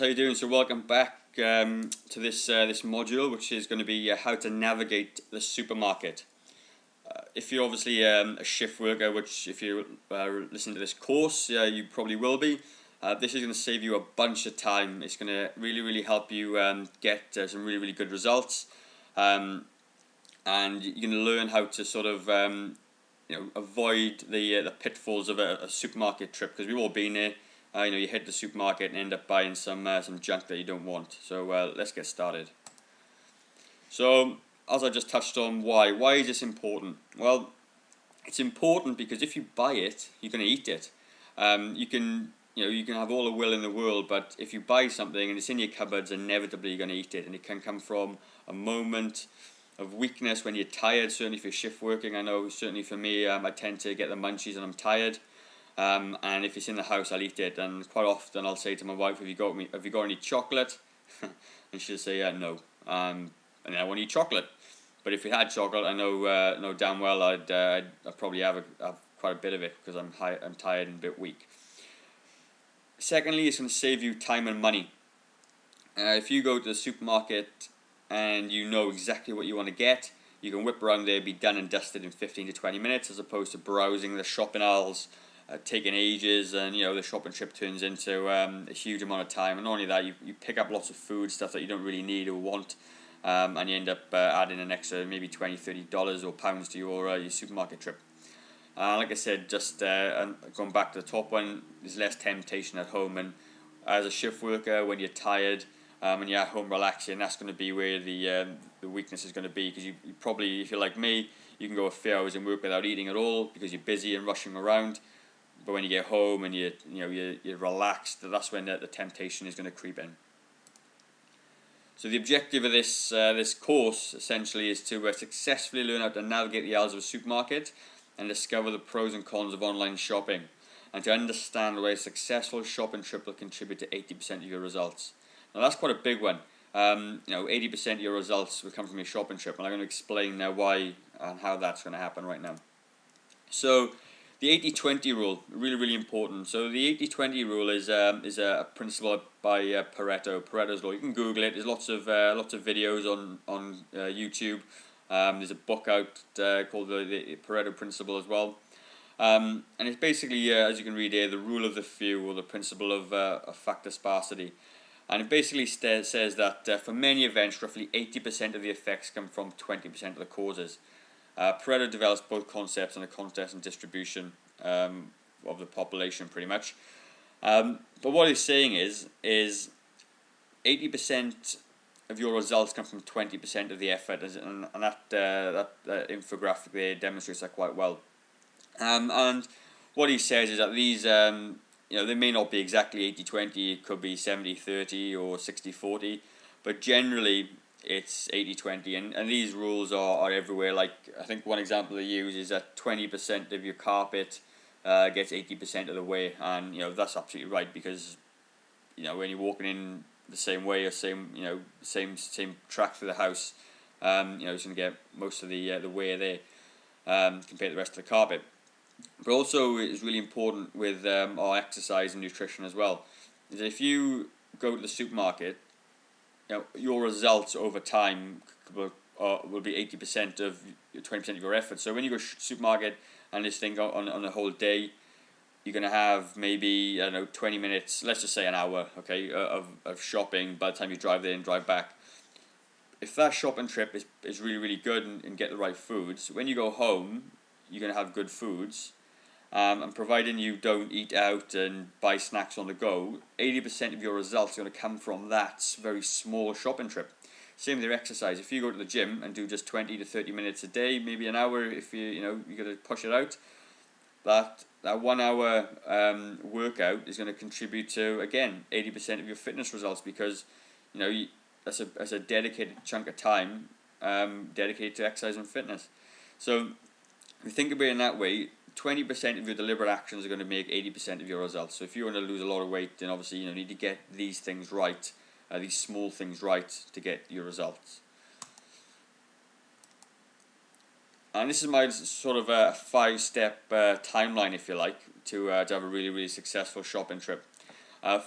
How you doing? So welcome back to this module, which is going to be how to navigate the supermarket. If you're obviously a shift worker, which if you listen to this course, you probably will be. This is going to save you a bunch of time. It's going to really help you get some really good results, and you're going to learn how to sort of avoid the pitfalls of a supermarket trip, because we've all been there. You hit the supermarket and end up buying some junk that you don't want. So let's get started. So as I just touched on, why is this important? Well, it's important because if you buy it, you're going to eat it. You can have all the will in the world, but if you buy something and it's in your cupboards, inevitably you're going to eat it, and it can come from a moment of weakness when you're tired. Certainly if you're shift working, I know certainly for me, I tend to get the munchies and I'm tired. And if it's in the house, I'll eat it. And quite often I'll say to my wife, have you got any chocolate? And she'll say, no. And then I won't eat chocolate. But if we had chocolate, I know damn well I'd probably have quite a bit of it, because I'm tired and a bit weak. Secondly, it's going to save you time and money. If you go to the supermarket and you know exactly what you want to get, you can whip around there, be done and dusted in 15 to 20 minutes, as opposed to browsing the shopping aisles, taking ages, and the shopping trip turns into a huge amount of time. And not only that, you pick up lots of food stuff that you don't really need or want, and you end up adding an extra maybe $20-$30 or pounds to your supermarket trip. Like I said, just going back to the top one, there's less temptation at home. And as a shift worker, when you're tired and you're at home relaxing, that's going to be where the weakness is going to be, because you probably, if you're like me, you can go a few hours in work without eating at all because you're busy and rushing around. But when you get home and you're relaxed, that's when the temptation is going to creep in. So the objective of this course essentially is to successfully learn how to navigate the aisles of a supermarket and discover the pros and cons of online shopping, and to understand why a successful shopping trip will contribute to 80% of your results. Now that's quite a big one. 80% of your results will come from your shopping trip, and I'm going to explain now why and how that's going to happen right now. So the 80-20 rule, really important. So the 80-20 rule is a principle by Pareto's law. You can Google it. There's lots of videos on YouTube. There's a book out called the Pareto Principle as well. And it's basically, as you can read here, the rule of the few, or the principle of factor sparsity. And it basically says that for many events, roughly 80% of the effects come from 20% of the causes. Pareto develops both concepts on the context and distribution of the population, pretty much. But what he's saying is 80% of your results come from 20% of the effort, and that infographic there demonstrates that quite well. And what he says is that these, they may not be exactly 80-20, it could be 70-30 or 60-40, but generally it's 80-20, and these rules are everywhere. Like, I think one example they use is that 20% of your carpet gets 80% of the way, and that's absolutely right, because when you're walking in the same way, or same track through the house, it's going to get most of the wear there compared to the rest of the carpet. But also, it's really important with our exercise and nutrition as well, is that if you go to the supermarket, your results over time will be 80% of 20% of your effort. So when you go supermarket and this thing on a whole day, you're going to have maybe 20 minutes, let's just say an hour, okay, of shopping by the time you drive there and drive back. If that shopping trip is really good and get the right foods, when you go home, you're going to have good foods. And providing you don't eat out and buy snacks on the go, 80% of your results are going to come from that very small shopping trip. Same with your exercise. If you go to the gym and do just 20 to 30 minutes a day, maybe an hour if you got to push it out, that 1 hour workout is going to contribute to, again, 80% of your fitness results, because that's a dedicated chunk of time dedicated to exercise and fitness. So if you think about it in that way, 20% of your deliberate actions are going to make 80% of your results. So if you want to lose a lot of weight, then obviously you need to get these things right, these small things right, to get your results. And this is my sort of a 5-step timeline, if you like, to have a really successful shopping trip.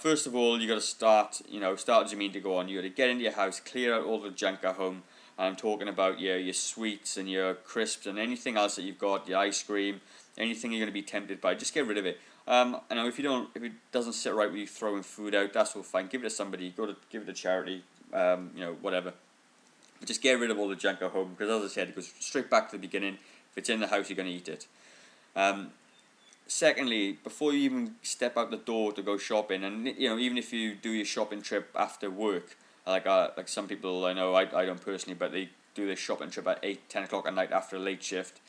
First of all, you got to start as you mean to go on. You got to get into your house, clear out all the junk at home. And I'm talking about your sweets and your crisps and anything else that you've got, your ice cream, anything you're going to be tempted by. Just get rid of it. I know if it doesn't sit right with you throwing food out, that's all fine. Give it to somebody. Give it to charity. Whatever. But just get rid of all the junk at home, because as I said, it goes straight back to the beginning. If it's in the house, you're going to eat it. Secondly, before you even step out the door to go shopping, and even if you do your shopping trip after work, like some people I know, I don't personally, but they do their shopping trip at 8-10 o'clock at night after a late shift,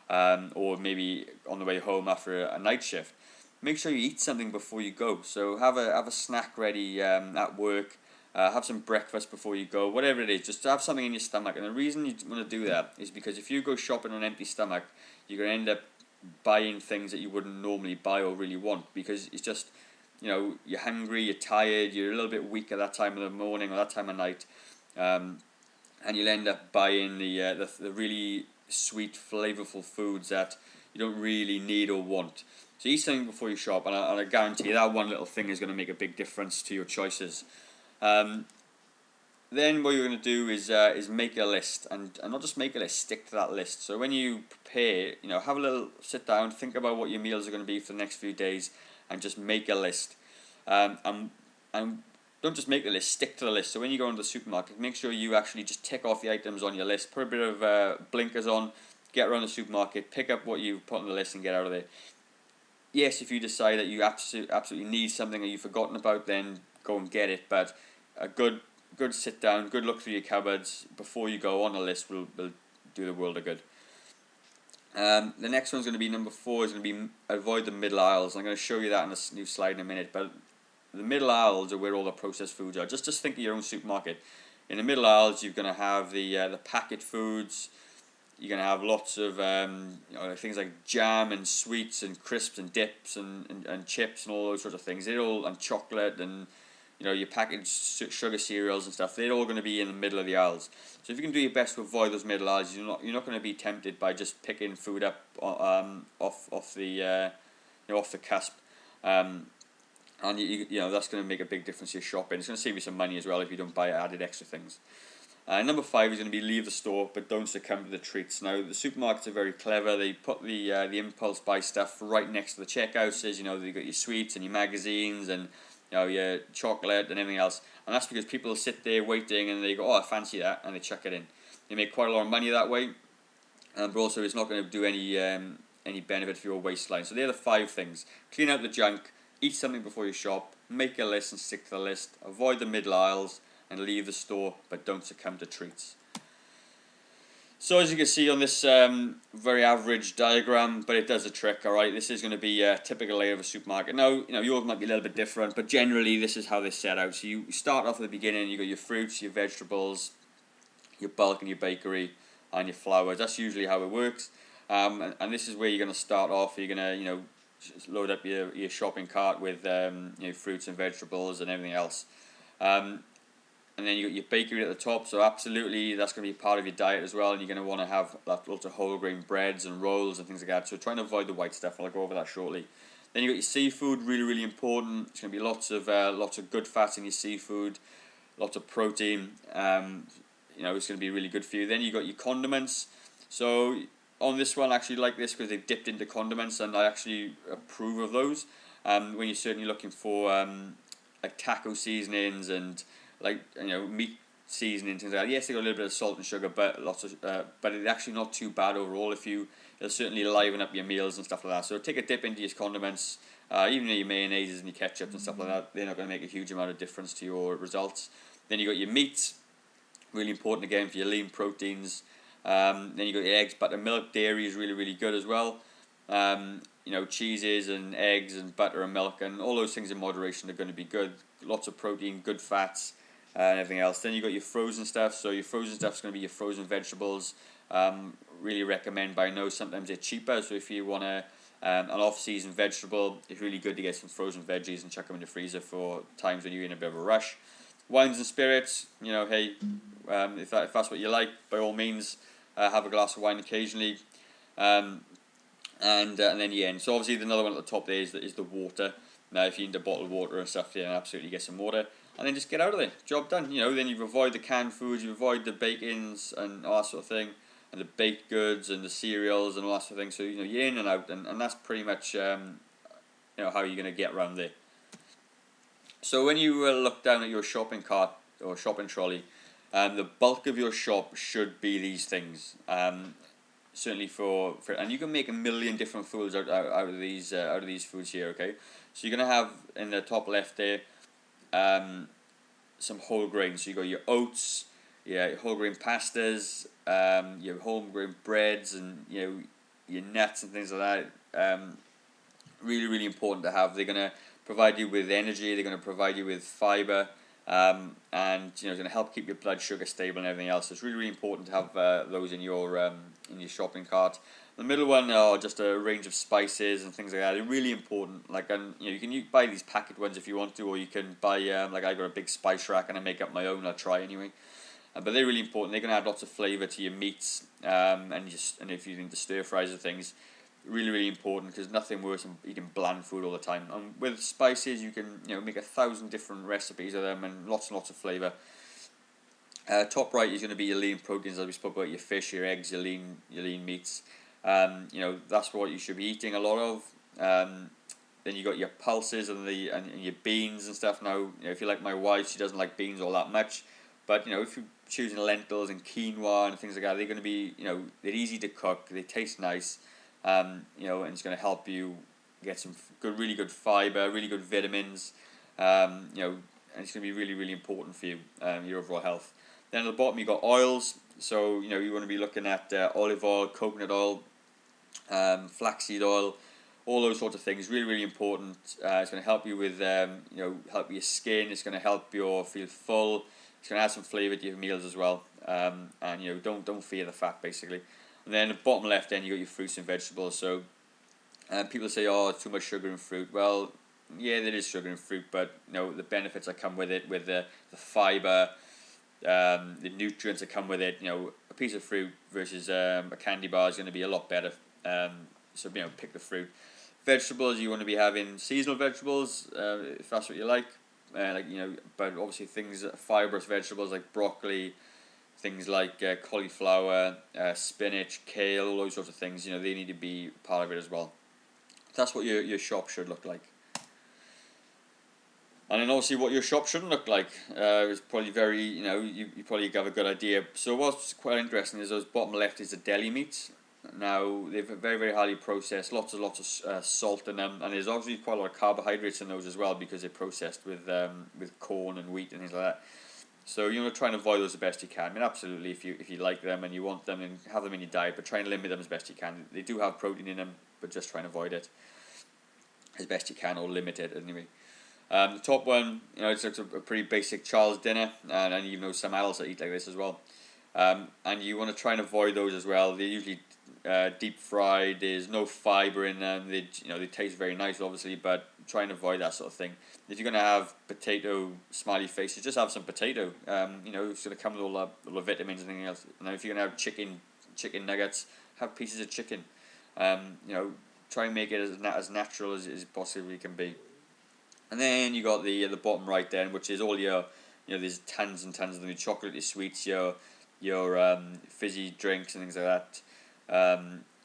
or maybe on the way home after a night shift. Make sure you eat something before you go. So have a snack ready at work. Have some breakfast before you go. Whatever it is, just have something in your stomach. And the reason you want to do that is because if you go shopping on an empty stomach, you're going to end up buying things that you wouldn't normally buy or really want, because it's just, you're hungry, you're tired, you're a little bit weak at that time of the morning or that time of night, and you'll end up buying the really sweet, flavorful foods that you don't really need or want. So eat something before you shop, and I guarantee you that one little thing is going to make a big difference to your choices. Then what you're going to do is make a list, and not just make a list, stick to that list. So when you prepare, have a little sit down, think about what your meals are going to be for the next few days, and just make a list. And don't just make the list, stick to the list. So when you go into the supermarket, make sure you actually just tick off the items on your list, put a bit of blinkers on, get around the supermarket, pick up what you've put on the list and get out of there. Yes, if you decide that you absolutely need something that you've forgotten about, then go and get it, but a good sit down, good look through your cupboards before you go on a list will do the world of good. The next one's going to be number 4, is going to be avoid the middle aisles. I'm going to show you that in a new slide in a minute, but the middle aisles are where all the processed foods are. Just think of your own supermarket. In the middle aisles, you're going to have the packet foods. You're going to have lots of things like jam and sweets and crisps and dips and chips and all those sorts of things. And chocolate and your packaged sugar cereals and stuff. They're all going to be in the middle of the aisles. So if you can do your best to avoid those middle aisles, you're not going to be tempted by just picking food up off the cusp. And that's going to make a big difference to your shopping. It's going to save you some money as well if you don't buy added extra things. Number 5 is going to be leave the store, but don't succumb to the treats. Now, the supermarkets are very clever. They put the impulse buy stuff right next to the checkouts. You've got your sweets and your magazines and your chocolate and everything else. And that's because people sit there waiting and they go, oh, I fancy that, and they chuck it in. They make quite a lot of money that way, but also it's not going to do any benefit for your waistline. So they're the 5 things. Clean out the junk, eat something before you shop, make a list and stick to the list, avoid the middle aisles, and leave the store, but don't succumb to treats. So as you can see on this very average diagram, but it does a trick, alright? This is going to be a typical layout of a supermarket. Now, yours might be a little bit different, but generally this is how they set out. So you start off at the beginning, you got your fruits, your vegetables, your bulk and your bakery, and your flowers. That's usually how it works. And this is where you're going to start off. You're going to, load up your shopping cart with fruits and vegetables and everything else. And then you got your bakery at the top, so absolutely that's going to be part of your diet as well, and you're going to want to have lots of whole grain breads and rolls and things like that, so try and avoid the white stuff, and I'll go over that shortly. Then you got your seafood, really, really important. It's going to be lots of good fats in your seafood, lots of protein, it's going to be really good for you. Then you got your condiments. So on this one, I actually like this because they've dipped into condiments, and I actually approve of those. When you're certainly looking for like taco seasonings and meat seasoning, things like that. Yes, they got a little bit of salt and sugar, but but it's actually not too bad overall. It'll certainly liven up your meals and stuff like that. So take a dip into your condiments, even your mayonnaises and your ketchup and stuff like that. They're not going to make a huge amount of difference to your results. Then you got your meats, really important again for your lean proteins. Then you got your eggs, butter, milk. Dairy is really, really good as well. Cheeses and eggs and butter and milk and all those things in moderation are going to be good. Lots of protein, good fats, and everything else. Then you got your frozen stuff. So your frozen stuff is going to be your frozen vegetables. Really recommend, but I know sometimes they're cheaper. So if you want an off-season vegetable, it's really good to get some frozen veggies and chuck them in the freezer for times when you're in a bit of a rush. Wines and spirits, if that's what you like, by all means, have a glass of wine occasionally. And then the end. So obviously another one at the top there is the water. Now, if you need a bottle of water and stuff, then absolutely get some water, and then just get out of there. Job done. Then you avoid the canned foods, you avoid the bacons and all that sort of thing, and the baked goods and the cereals and all that sort of thing. So you're in and out, and that's pretty much how you're going to get around there. So when you look down at your shopping cart or shopping trolley, the bulk of your shop should be these things. Certainly for and you can make a million different foods out of these foods here. Okay, so you're gonna have in the top left there some whole grains. So you got your oats, your whole grain pastas, your whole grain breads, and your nuts and things like that. Really, really important to have. They're gonna provide you with energy. They're gonna provide you with fiber. And it's going to help keep your blood sugar stable and everything else. So it's really, really important to have those in your shopping cart. The middle one are just a range of spices and things like that. They're really important. Like, you can buy these packet ones if you want to, or you can buy like I got a big spice rack and I make up my own. I'll try anyway. But they're really important. They're going to add lots of flavour to your meats, and if you're into stir fries and things. Really, really important, because nothing worse than eating bland food all the time. And with spices, you can make 1,000 different recipes of them and lots of flavour. Top right is going to be your lean proteins, as we spoke about, your fish, your eggs, your lean meats. That's what you should be eating a lot of. Then you got your pulses and your beans and stuff. Now, if you're like my wife, she doesn't like beans all that much. But if you're choosing lentils and quinoa and things like that, they're going to be they're easy to cook. They taste nice. And it's going to help you get some really good fiber, really good vitamins, and it's going to be really, really important for you, your overall health. Then at the bottom you got oils, so you want to be looking at olive oil, coconut oil, flaxseed oil, all those sorts of things. Really, really important. It's going to help you with help your skin. It's going to help you feel full. It's going to add some flavour to your meals as well. And don't fear the fat, basically. And then the bottom left, then you got your fruits and vegetables. So people say, "Oh, it's too much sugar in fruit." Well, yeah, there is sugar in fruit, but the benefits that come with it, with the fiber, the nutrients that come with it. A piece of fruit versus a candy bar is going to be a lot better. So pick the fruit. Vegetables, you want to be having seasonal vegetables if that's what you like. But obviously things fibrous vegetables like broccoli. Things like cauliflower, spinach, kale, all those sorts of things, they need to be part of it as well. That's what your shop should look like. And then obviously what your shop shouldn't look like is probably very, you probably have a good idea. So what's quite interesting is those bottom left is the deli meats. Now, they're very, very highly processed, lots of salt in them, and there's obviously quite a lot of carbohydrates in those as well, because they're processed with corn and wheat and things like that. So try and avoid those the best you can. I mean, absolutely, if you like them and you want them, and have them in your diet, but try and limit them as best you can. They do have protein in them, but just try and avoid it as best you can, or limit it anyway. The top one, it's a pretty basic child's dinner, and some adults that eat like this as well. And you want to try and avoid those as well. They're usually deep fried. There's no fiber in them. They taste very nice, obviously, but try and avoid that sort of thing. If you're going to have potato smiley faces, just have some potato. It's going to come with all the vitamins and everything else. And if you're going to have chicken nuggets, have pieces of chicken. Try and make it as natural as it possibly can be. And then you got the bottom right then, which is all your there's tons and tons of them, your chocolate, your sweets, your fizzy drinks and things like that.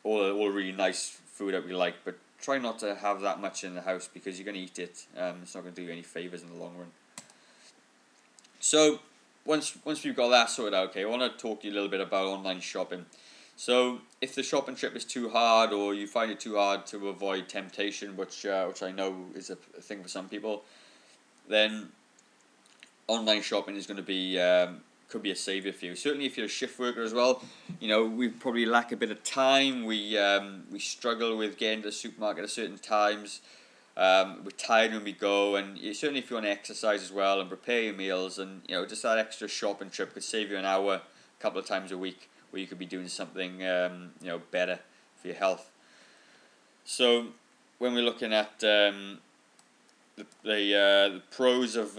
All really nice food that we like, but try not to have that much in the house, because you're going to eat it. It's not going to do you any favours in the long run. So once we've got that sorted out, okay, I want to talk to you a little bit about online shopping. So if the shopping trip is too hard, or you find it too hard to avoid temptation, which I know is a thing for some people, then online shopping is going to be could be a saviour for you. Certainly if you're a shift worker as well, we probably lack a bit of time. We struggle with getting to the supermarket at certain times. We're tired when we go, and certainly if you want to exercise as well and prepare your meals, and just that extra shopping trip could save you an hour a couple of times a week, where you could be doing something better for your health. So when we're looking at the pros of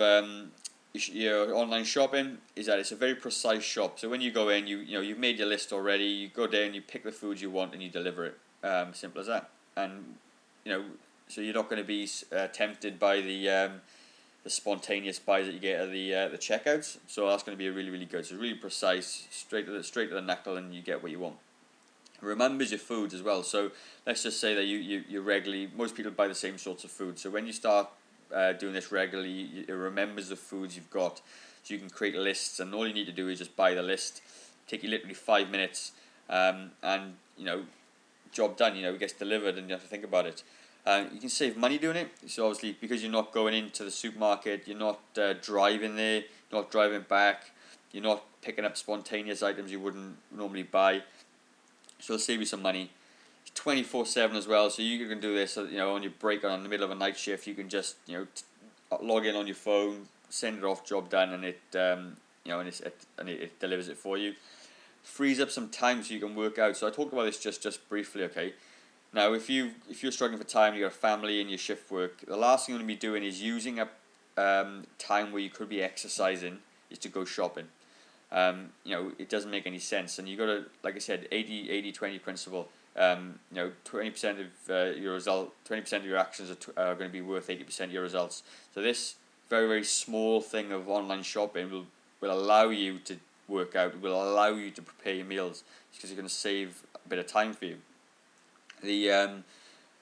your online shopping, is that it's a very precise shop. So when you go in, you've made your list already. You go down, you pick the foods you want, and you deliver it. Simple as that. And so you're not going to be tempted by the spontaneous buys that you get at the checkouts. So that's going to be really good. So really precise, straight to the knuckle, and you get what you want. It remembers your foods as well. So let's just say that you regularly, most people buy the same sorts of food. So when you start doing this regularly, it remembers the foods you've got. So you can create lists, and all you need to do is just buy the list. Take you literally 5 minutes, and job done. It gets delivered, and you have to think about it. You can save money doing it. So obviously, because you're not going into the supermarket, you're not driving there, you're not driving back, you're not picking up spontaneous items you wouldn't normally buy. So it'll save you some money. It's 24/7 as well, so you can do this. On your break on the middle of a night shift, you can just log in on your phone, send it off, job done, and it it delivers it for you. Frees up some time so you can work out. So I talked about this just briefly. Okay, now if you're struggling for time, you got a family and your shift work, the last thing you're going to be doing is using up time where you could be exercising is to go shopping. It doesn't make any sense, and you got to, like I said, 80-20 principle. 20% of your result, 20% of your actions are going to be worth 80% of your results. So this very small thing of online shopping will allow you to work out, will allow you to prepare your meals, because you're going to save a bit of time for you.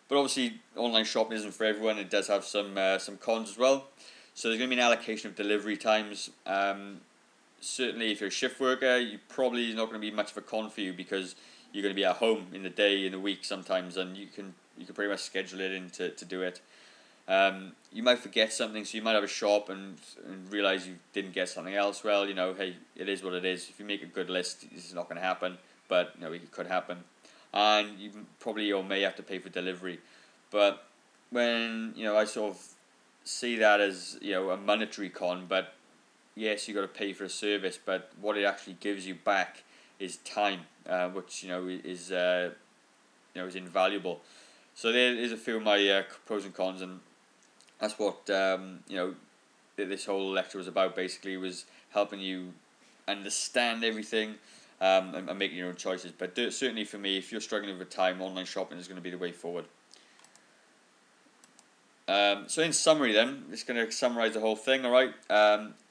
But obviously online shopping isn't for everyone. It does have some cons as well. So there's going to be an allocation of delivery times. Certainly if you're a shift worker, you probably not going to be much of a con for you, because you're going to be at home in the day, in the week sometimes, and you can pretty much schedule it in to do it. You might forget something, so you might have a shop and realize you didn't get something else. Well, hey, it is what it is. If you make a good list, this is not going to happen, but it could happen, and you probably or may have to pay for delivery. But when I sort of see that as a monetary con, but yes, you got to pay for a service, but what it actually gives you back is time, which is invaluable. So there is a few of my pros and cons, and that's what this whole lecture was about. Basically, was helping you understand everything and making your own choices. But certainly for me, if you're struggling with time, online shopping is going to be the way forward. So in summary then, just going to summarize the whole thing, alright?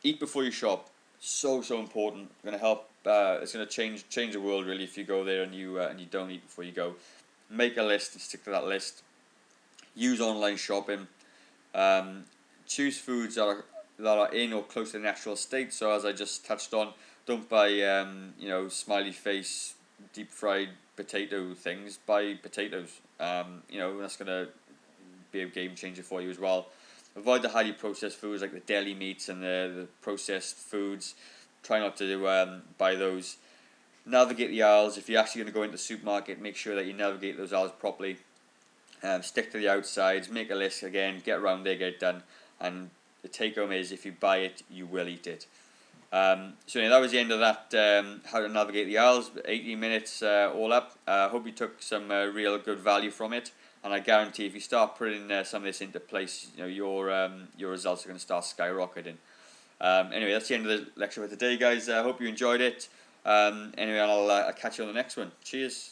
Eat before you shop. So important. Going to help, it's going to change the world really if you go there and you don't eat before you go. Make a list and stick to that list. Use online shopping. Choose foods that are in or close to the natural state. So as I just touched on, don't buy smiley face, deep fried potato things. Buy potatoes. That's going to be a game changer for you as well. Avoid the highly processed foods like the deli meats and the processed foods. Try not to buy those. Navigate the aisles. If you're actually going to go into the supermarket, make sure that you navigate those aisles properly. Stick to the outsides. Make a list again. Get around there, get it done. And the take home is, if you buy it, you will eat it. So that was the end of that, how to navigate the aisles. 18 minutes all up. Hope you took some real good value from it. And I guarantee if you start putting some of this into place, your results are going to start skyrocketing. Anyway, that's the end of the lecture for today, guys. I hope you enjoyed it. Anyway, I'll catch you on the next one. Cheers.